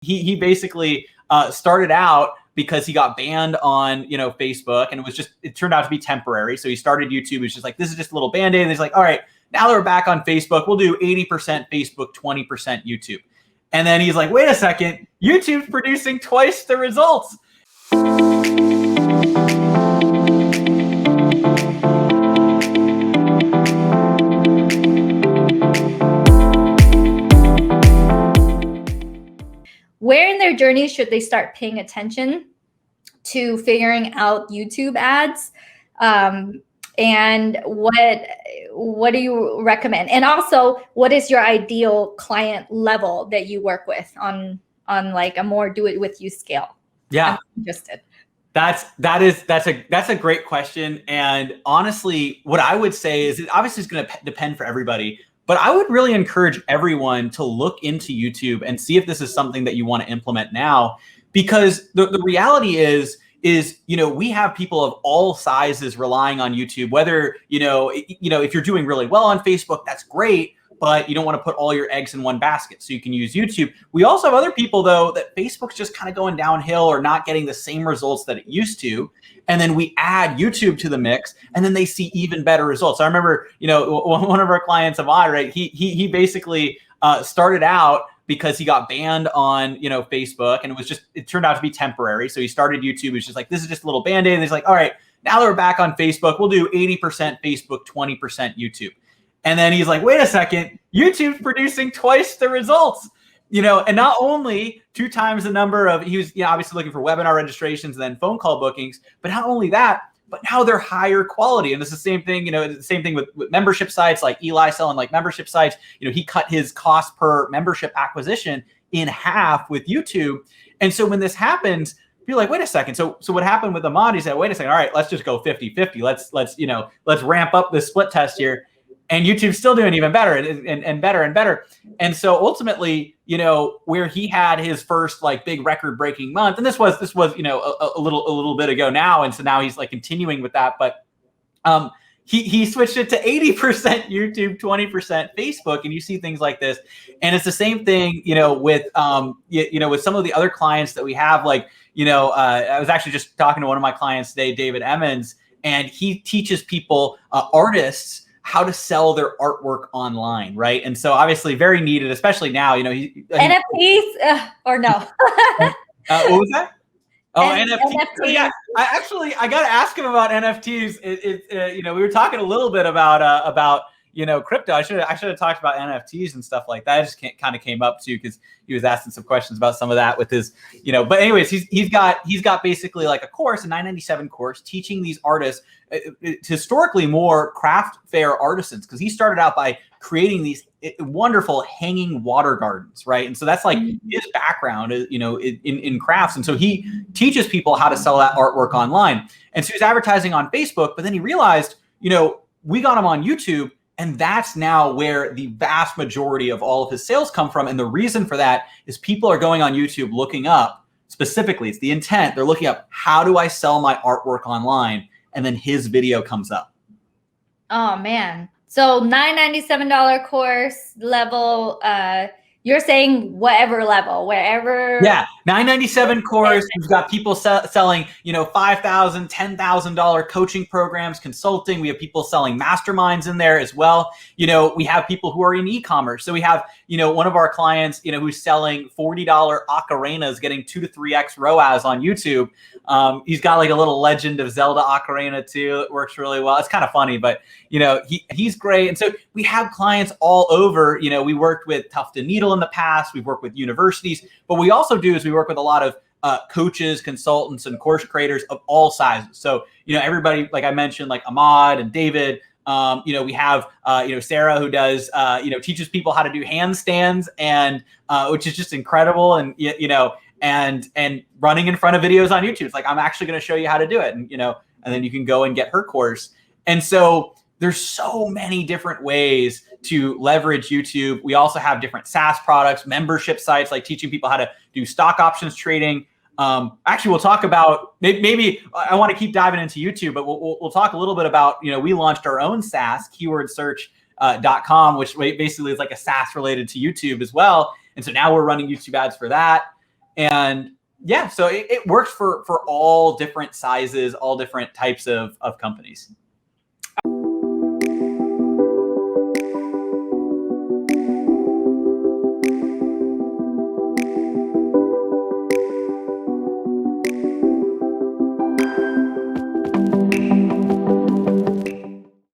He basically started out because he got banned on, Facebook, and it turned out to be temporary. So he started YouTube. It's just like, this is just a little Band-Aid. And he's like, all right, now that we're back on Facebook, we'll do 80% Facebook, 20% YouTube. And then he's like, wait a second, YouTube's producing twice the results. Where in their journey should they start paying attention to figuring out YouTube ads? And what do you recommend? And also, what is your ideal client level that you work with on like a more do it with you scale? Yeah, I'm interested. That's a great question. And honestly, what I would say is, it obviously is going to depend for everybody. But I would really encourage everyone to look into YouTube and see if this is something that you want to implement now, because the reality is, we have people of all sizes relying on YouTube, whether, if you're doing really well on Facebook, that's great, but you don't want to put all your eggs in one basket. So you can use YouTube. We also have other people, though, that Facebook's just kind of going downhill or not getting the same results that it used to. And then we add YouTube to the mix, and then they see even better results. I remember, one of our clients of mine, right? He basically started out because he got banned on, Facebook, and it turned out to be temporary. So he started YouTube. It's just like, this is just a little Band-Aid. And he's like, all right, now that we're back on Facebook, we'll do 80% Facebook, 20% YouTube. And then he's like, wait a second, YouTube's producing twice the results. And not only 2 times the number of, he was obviously looking for webinar registrations and then phone call bookings, but not only that, but now they're higher quality. And it's the same thing, the same thing with membership sites like Eli selling like membership sites. He cut his cost per membership acquisition in half with YouTube. And so when this happens, you're like, wait a second. So what happened with Ahmad? He said, wait a second. All right, let's just go 50-50. Let's ramp up this split test here. And YouTube's still doing even better and better and better. And so ultimately, where he had his first like big record breaking month, and this was a little bit ago now, and so now he's like continuing with that. But he switched it to 80% YouTube, 20% Facebook, and you see things like this. And it's the same thing, with with some of the other clients that we have. Like, I was actually just talking to one of my clients today, David Emmons, and he teaches people, artists, how to sell their artwork online, right? And so obviously very needed, especially now, NFTs or no? What was that? Oh, NFTs. So yeah, I got to ask him about NFTs. We were talking a little bit about crypto. I should have talked about NFTs and stuff like that. I just kind of came up too because he was asking some questions about some of that with his, But anyways, he's got basically like a course, a $997 course, teaching these artists, historically more craft fair artisans, because he started out by creating these wonderful hanging water gardens, right? And so that's like his background, in crafts, and so he teaches people how to sell that artwork online. And so he's advertising on Facebook, but then he realized, we got him on YouTube. And that's now where the vast majority of all of his sales come from. And the reason for that is people are going on YouTube looking up, specifically, it's the intent. They're looking up, how do I sell my artwork online? And then his video comes up. Oh, man. So $997 course level, you're saying whatever level, wherever. Yeah, $997 course. We've got people selling, $5,000, $10,000 coaching programs, consulting. We have people selling masterminds in there as well. We have people who are in e-commerce. So we have, one of our clients, who's selling $40 ocarina's, getting 2 to 3x ROAS on YouTube. He's got like a little Legend of Zelda ocarina too. It works really well. It's kind of funny, but he's great. And so we have clients all over. We worked with Tufted Needle in the past. We've worked with universities, but we also do is we work with a lot of coaches, consultants, and course creators of all sizes. So, everybody, like I mentioned, like Ahmad and David, we have, Sarah, who does, teaches people how to do handstands, and which is just incredible. And, and running in front of videos on YouTube. It's like, I'm actually going to show you how to do it. And, and then you can go and get her course. And so there's so many different ways to leverage YouTube. We also have different SaaS products, membership sites, like teaching people how to do stock options trading. Actually, we'll talk about, maybe I want to keep diving into YouTube, but we'll talk a little bit about, we launched our own SaaS, keywordsearch.com, which basically is like a SaaS related to YouTube as well. And so now we're running YouTube ads for that. And yeah, so it works for all different sizes, all different types of companies.